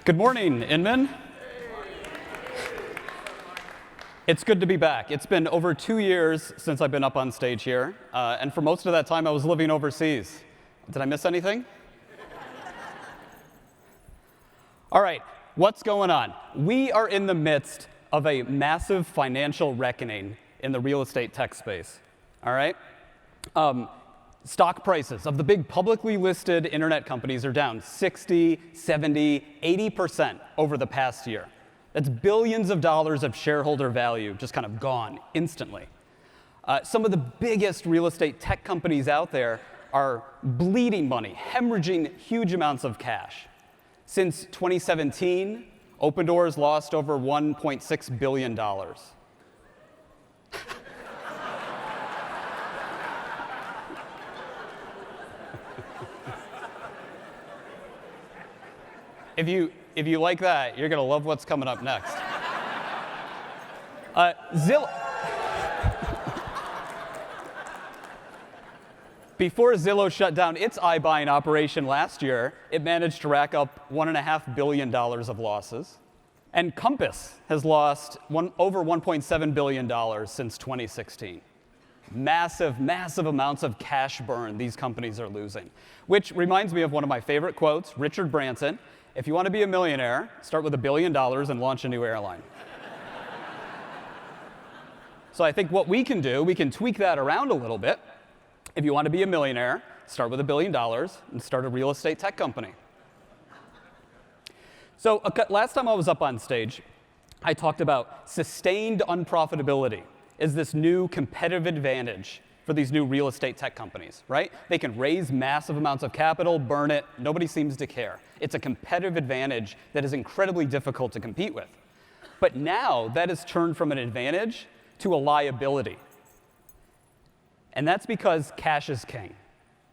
Good morning, Inman. It's good to be back. It's been over 2 years since I've been up on stage here, and for most of that time I was living overseas. Did I miss anything? All right, what's going on? We are in the midst of a massive financial reckoning in the real estate tech space, all right? Stock prices of the big publicly listed internet companies are down 60, 70, 80% over the past year. That's billions of dollars of shareholder value just kind of gone instantly. Some of the biggest real estate tech companies out there are bleeding money, hemorrhaging huge amounts of cash. Since 2017, Opendoor's lost over $1.6 billion. If you like that, you're gonna love what's coming up next. Before Zillow shut down its iBuying operation last year, it managed to rack up $1.5 billion of losses. And Compass has lost over $1.7 billion since 2016. Massive, massive amounts of cash burn these companies are losing. Which reminds me of one of my favorite quotes, Richard Branson. If you want to be a millionaire, start with $1 billion and launch a new airline. So I think what we can do, we can tweak that around a little bit. If you want to be a millionaire, start with $1 billion and start a real estate tech company. So last time I was up on stage, I talked about sustained unprofitability as this new competitive advantage for these new real estate tech companies, right? They can raise massive amounts of capital, burn it, nobody seems to care. It's a competitive advantage that is incredibly difficult to compete with. But now that has turned from an advantage to a liability. And that's because cash is king,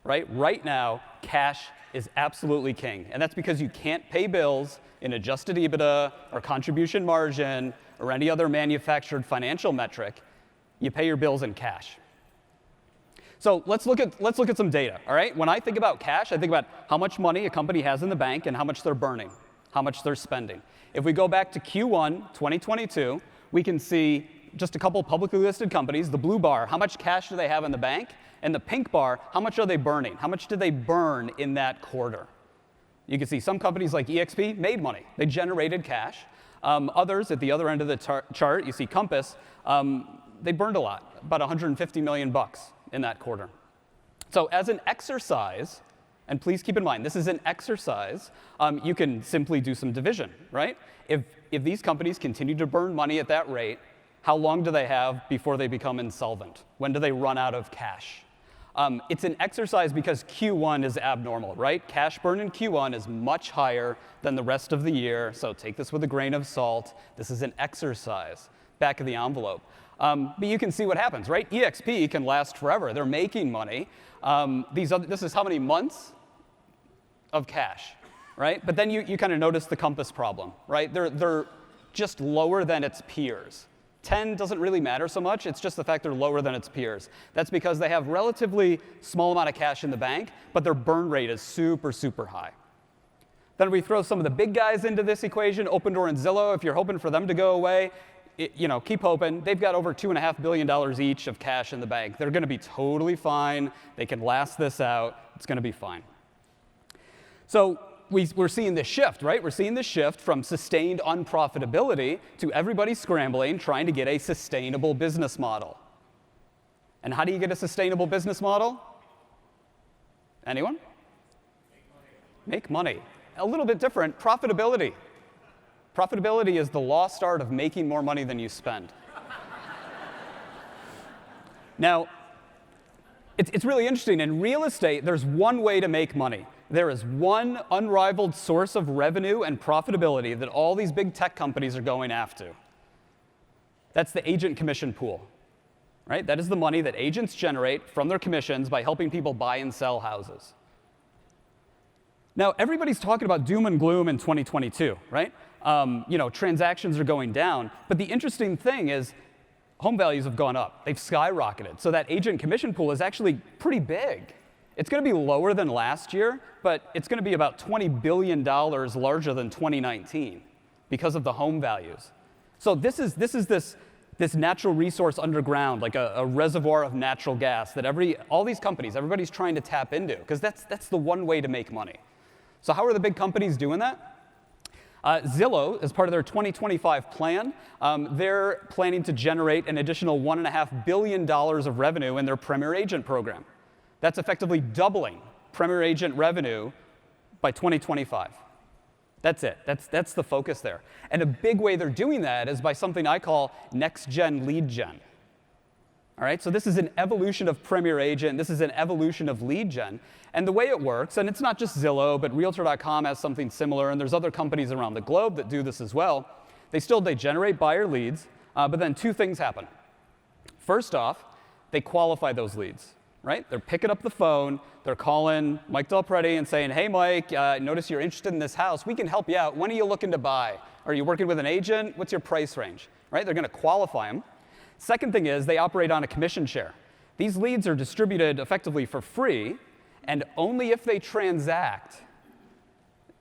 right? Right now, cash is absolutely king. And that's because you can't pay bills in adjusted EBITDA or contribution margin or any other manufactured financial metric. You pay your bills in cash. So let's look at some data, all right? When I think about cash, I think about how much money a company has in the bank and how much they're burning, how much they're spending. If we go back to Q1 2022, we can see just a couple publicly listed companies, the blue bar, how much cash do they have in the bank? And the pink bar, how much are they burning? How much did they burn in that quarter? You can see some companies like EXP made money. They generated cash. Others, at the other end of the chart, you see Compass, they burned a lot, about $150 million in that quarter. So as an exercise, and please keep in mind, this is an exercise, you can simply do some division, right? If these companies continue to burn money at that rate, how long do they have before they become insolvent? When do they run out of cash? It's an exercise because Q1 is abnormal, right? Cash burn in Q1 is much higher than the rest of the year, so take this with a grain of salt. This is an exercise, back of the envelope. But you can see what happens, right? EXP can last forever. They're making money. This is how many months of cash, right? But then you kind of notice the Compass problem, right? They're just lower than its peers. 10 doesn't really matter so much. It's just the fact they're lower than its peers. That's because they have relatively small amount of cash in the bank, but their burn rate is super, super high. Then we throw some of the big guys into this equation, Opendoor and Zillow. If you're hoping for them to go away, keep hoping. They've got over $2.5 billion each of cash in the bank. They're going to be totally fine. They can last this out. It's going to be fine. So we're seeing this shift, right? We're seeing this shift from sustained unprofitability to everybody scrambling, trying to get a sustainable business model. And how do you get a sustainable business model? Anyone? Make money. A little bit different. Profitability. Profitability is the lost art of making more money than you spend. Now, it's really interesting. In real estate, there's one way to make money. There is one unrivaled source of revenue and profitability that all these big tech companies are going after. That's the agent commission pool, right? That is the money that agents generate from their commissions by helping people buy and sell houses. Now, everybody's talking about doom and gloom in 2022, right? Transactions are going down. But the interesting thing is home values have gone up. They've skyrocketed. So that agent commission pool is actually pretty big. It's going to be lower than last year, but it's going to be about $20 billion larger than 2019 because of the home values. So this is this natural resource underground, like a reservoir of natural gas that all these companies, everybody's trying to tap into, because that's the one way to make money. So how are the big companies doing that? Zillow, as part of their 2025 plan, they're planning to generate an additional $1.5 billion of revenue in their Premier Agent program. That's effectively doubling Premier Agent revenue by 2025. That's it. That's the focus there. And a big way they're doing that is by something I call next-gen lead gen. All right, so this is an evolution of Premier Agent. This is an evolution of lead gen. And the way it works, and it's not just Zillow, but Realtor.com has something similar, and there's other companies around the globe that do this as well. They generate buyer leads, but then two things happen. First off, they qualify those leads, right? They're picking up the phone, they're calling Mike Del Prete and saying, hey, Mike, notice you're interested in this house. We can help you out. When are you looking to buy? Are you working with an agent? What's your price range, right? They're going to qualify them. Second thing is they operate on a commission share. These leads are distributed effectively for free, and only if they transact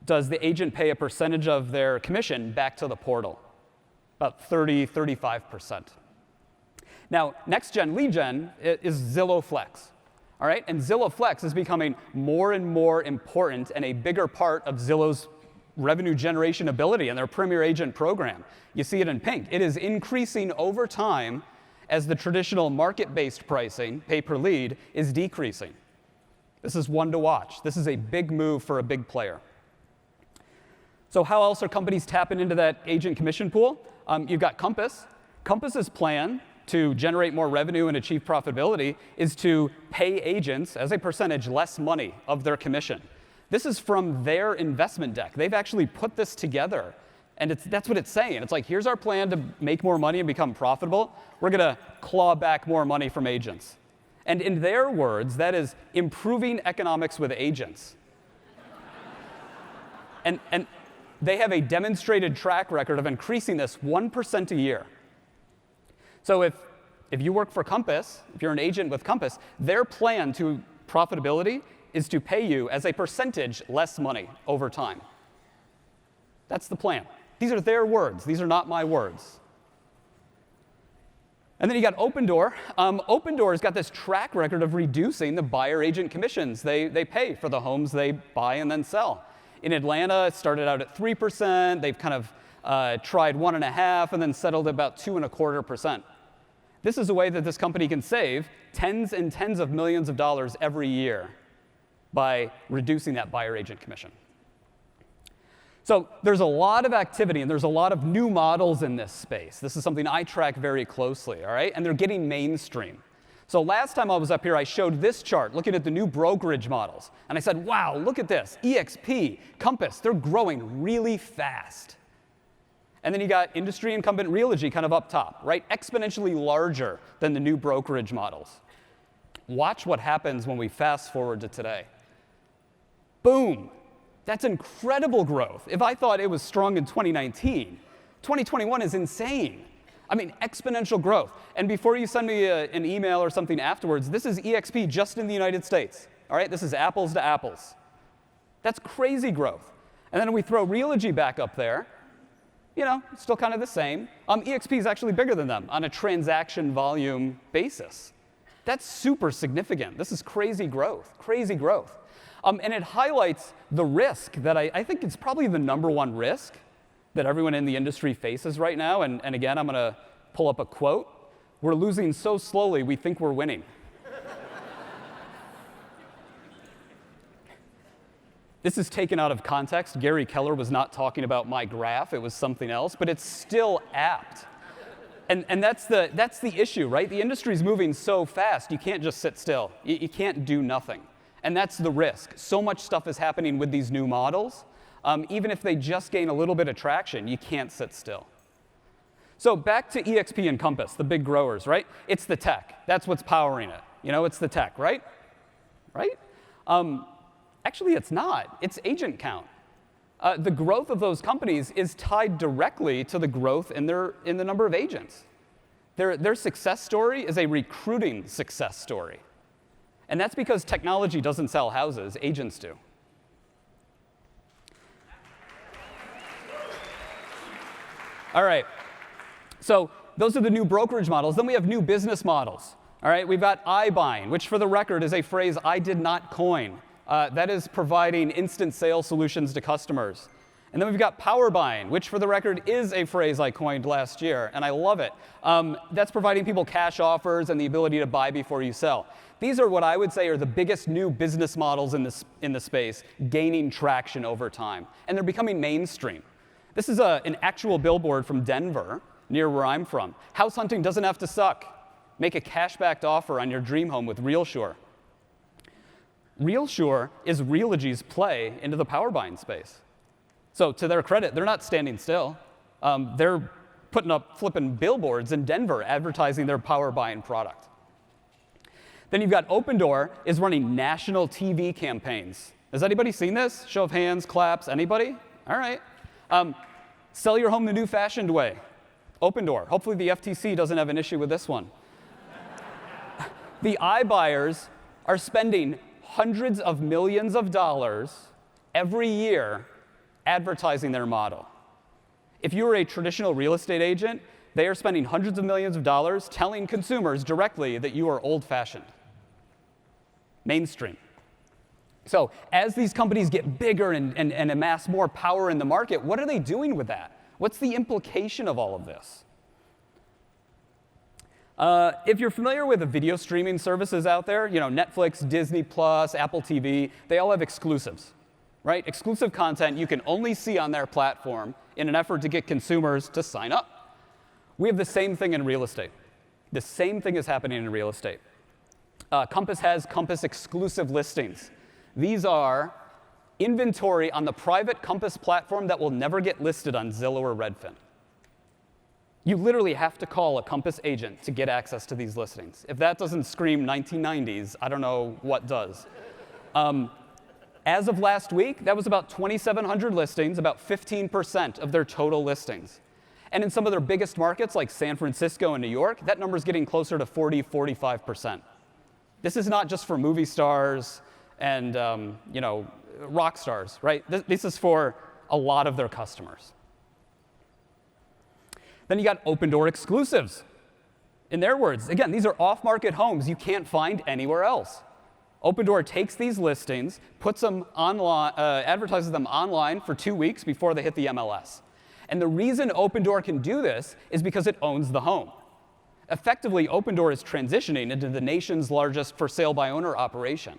does the agent pay a percentage of their commission back to the portal, about 30, 35%. Now, next-gen lead gen is Zillow Flex, all right? And Zillow Flex is becoming more and more important and a bigger part of Zillow's revenue generation ability in their Premier Agent program. You see it in pink. It is increasing over time as the traditional market-based pricing, pay per lead, is decreasing. This is one to watch. This is a big move for a big player. So how else are companies tapping into that agent commission pool? You've got Compass. Compass's plan to generate more revenue and achieve profitability is to pay agents as a percentage less money of their commission. This is from their investment deck. They've actually put this together, and that's what it's saying. It's like, here's our plan to make more money and become profitable. We're going to claw back more money from agents. And in their words, that is improving economics with agents. And they have a demonstrated track record of increasing this 1% a year. So if you work for Compass, if you're an agent with Compass, their plan to profitability is to pay you as a percentage less money over time. That's the plan. These are their words. These are not my words. And then you got Opendoor. Opendoor's got this track record of reducing the buyer agent commissions they pay for the homes they buy and then sell. In Atlanta, it started out at 3%. They've kind of tried 1.5% and then settled at about 2.25%. This is a way that this company can save tens and tens of millions of dollars every year by reducing that buyer agent commission. So there's a lot of activity, and there's a lot of new models in this space. This is something I track very closely, all right? And they're getting mainstream. So last time I was up here, I showed this chart looking at the new brokerage models. And I said, wow, look at this. EXP, Compass, they're growing really fast. And then you got industry incumbent Realogy kind of up top, right? Exponentially larger than the new brokerage models. Watch what happens when we fast forward to today. Boom. That's incredible growth. If I thought it was strong in 2019, 2021 is insane. I mean, exponential growth. And before you send me an email or something afterwards, this is EXP just in the United States. All right, this is apples to apples. That's crazy growth. And then we throw Realogy back up there. You know, still kind of the same. EXP is actually bigger than them on a transaction volume basis. That's super significant. This is crazy growth, crazy growth. And it highlights the risk that I think it's probably the number one risk that everyone in the industry faces right now. And again, I'm going to pull up a quote. We're losing so slowly, we think we're winning. This is taken out of context. Gary Keller was not talking about my graph. It was something else, but it's still apt. And that's the issue, right? The industry's moving so fast, you can't just sit still. You can't do nothing. And that's the risk. So much stuff is happening with these new models. Even if they just gain a little bit of traction, you can't sit still. So back to EXP and Compass, the big growers, right? It's the tech. That's what's powering it. You know, it's the tech, right? Right? Actually, it's not. It's agent count. The growth of those companies is tied directly to the growth in the number of agents. Their success story is a recruiting success story. And that's because technology doesn't sell houses, agents do. All right, so those are the new brokerage models. Then we have new business models. All right, we've got iBuying, which for the record is a phrase I did not coin. That is providing instant sales solutions to customers. And then we've got power buying, which for the record is a phrase I coined last year, and I love it. That's providing people cash offers and the ability to buy before you sell. These are what I would say are the biggest new business models in the space, gaining traction over time. And they're becoming mainstream. This is an actual billboard from Denver, near where I'm from. House hunting doesn't have to suck. Make a cash-backed offer on your dream home with RealSure. RealSure is Realogy's play into the power buying space. So to their credit, they're not standing still. They're putting up flipping billboards in Denver advertising their power buying product. Then you've got Opendoor is running national TV campaigns. Has anybody seen this? Show of hands, claps, anybody? All right. Sell your home the new fashioned way. Opendoor. Hopefully the FTC doesn't have an issue with this one. The iBuyers are spending hundreds of millions of dollars every year advertising their model. If you are a traditional real estate agent, they are spending hundreds of millions of dollars telling consumers directly that you are old-fashioned. Mainstream. So as these companies get bigger and amass more power in the market, what are they doing with that? What's the implication of all of this? If you're familiar with the video streaming services out there, you know, Netflix, Disney+, Apple TV, they all have exclusives, right? Exclusive content you can only see on their platform in an effort to get consumers to sign up. We have the same thing in real estate. The same thing is happening in real estate. Compass has Compass exclusive listings. These are inventory on the private Compass platform that will never get listed on Zillow or Redfin. You literally have to call a Compass agent to get access to these listings. If that doesn't scream 1990s, I don't know what does. As of last week, that was about 2,700 listings, about 15% of their total listings. And in some of their biggest markets, like San Francisco and New York, that number's getting closer to 40, 45%. This is not just for movie stars and rock stars, right? This is for a lot of their customers. Then you got Opendoor exclusives. In their words, again, these are off-market homes you can't find anywhere else. Opendoor takes these listings, puts them online, advertises them online for 2 weeks before they hit the MLS. And the reason Opendoor can do this is because it owns the home. Effectively, Opendoor is transitioning into the nation's largest for sale by owner operation.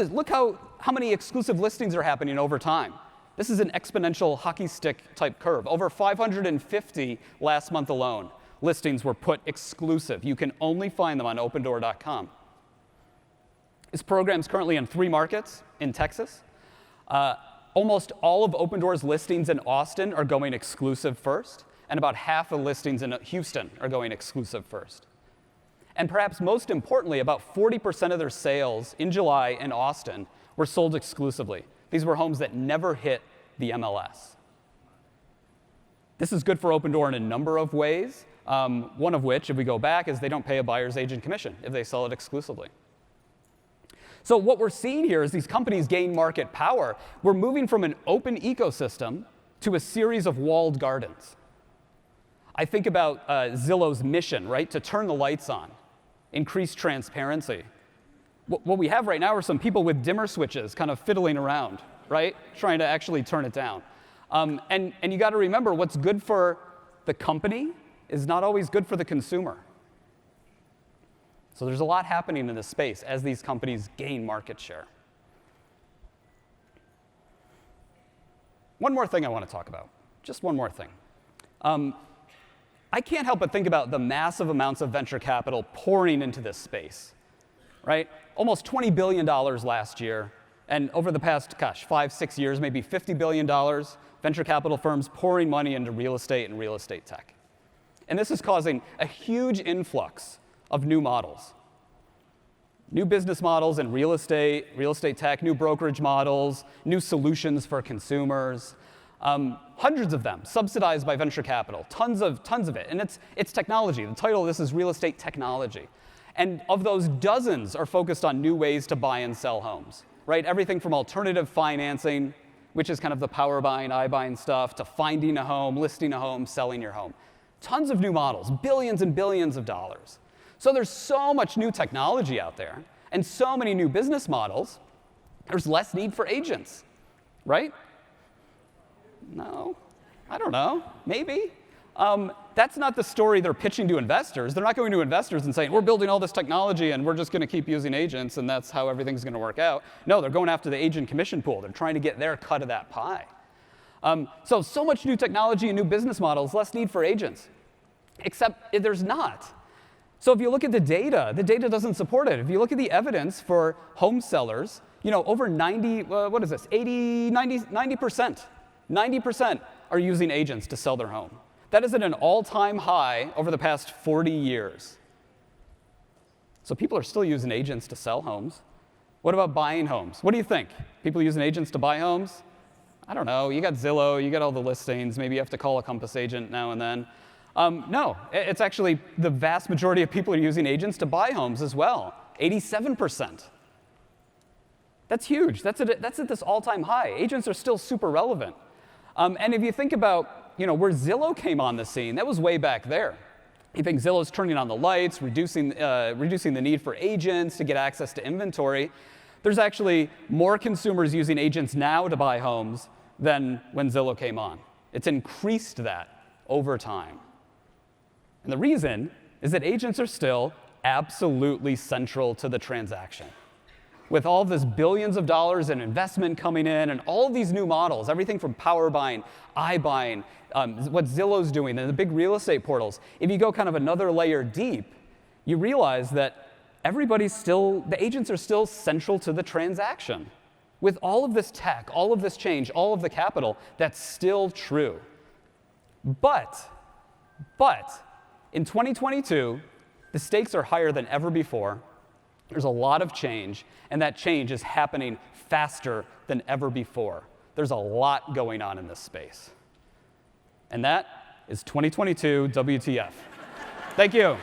Look how many exclusive listings are happening over time. This is an exponential hockey stick type curve. Over 550 last month alone listings were put exclusive. You can only find them on opendoor.com. This program is currently in 3 markets in Texas. Almost all of Opendoor's listings in Austin are going exclusive first, and about half the listings in Houston are going exclusive first. And perhaps most importantly, about 40% of their sales in July in Austin were sold exclusively. These were homes that never hit the MLS. This is good for Opendoor in a number of ways, one of which, if we go back, is they don't pay a buyer's agent commission if they sell it exclusively. So what we're seeing here is these companies gain market power. We're moving from an open ecosystem to a series of walled gardens. I think about Zillow's mission, right, to turn the lights on, increase transparency. What we have right now are some people with dimmer switches kind of fiddling around, right, trying to actually turn it down. And you got to remember, what's good for the company is not always good for the consumer. So there's a lot happening in this space as these companies gain market share. One more thing I want to talk about, just one more thing. I can't help but think about the massive amounts of venture capital pouring into this space, right? Almost $20 billion last year, and over the past, 5, 6 years, maybe $50 billion, venture capital firms pouring money into real estate and real estate tech. And this is causing a huge influx of new models. New business models in real estate tech, new brokerage models, new solutions for consumers. Hundreds of them subsidized by venture capital, tons of it. And it's technology. The title of this is real estate technology. And of those, dozens are focused on new ways to buy and sell homes, right? Everything from alternative financing, which is kind of the power buying, iBuying stuff, to finding a home, listing a home, selling your home. Tons of new models, billions and billions of dollars. So there's so much new technology out there and so many new business models, there's less need for agents, right? No, I don't know, maybe. That's not the story they're pitching to investors. They're not going to investors and saying, we're building all this technology and we're just going to keep using agents and that's how everything's going to work out. No, they're going after the agent commission pool. They're trying to get their cut of that pie. So much new technology and new business models, less need for agents. Except there's not. So if you look at the data doesn't support it. If you look at the evidence for home sellers, over 90% are using agents to sell their home. That is at an all-time high over the past 40 years. So people are still using agents to sell homes. What about buying homes? What do you think? People using agents to buy homes? I don't know. You got Zillow, you got all the listings. Maybe you have to call a Compass agent now and then. No, it's actually the vast majority of people are using agents to buy homes as well. 87%. That's huge. That's at this all-time high. Agents are still super relevant. And if you think about where Zillow came on the scene, that was way back there. You think Zillow's turning on the lights, reducing the need for agents to get access to inventory. There's actually more consumers using agents now to buy homes than when Zillow came on. It's increased that over time. And the reason is that agents are still absolutely central to the transaction. With all this billions of dollars in investment coming in and all of these new models, everything from power buying, iBuying, what Zillow's doing, and the big real estate portals, if you go kind of another layer deep, you realize that the agents are still central to the transaction. With all of this tech, all of this change, all of the capital, that's still true. But in 2022, the stakes are higher than ever before. There's a lot of change, and that change is happening faster than ever before. There's a lot going on in this space. And that is 2022 WTF. Thank you.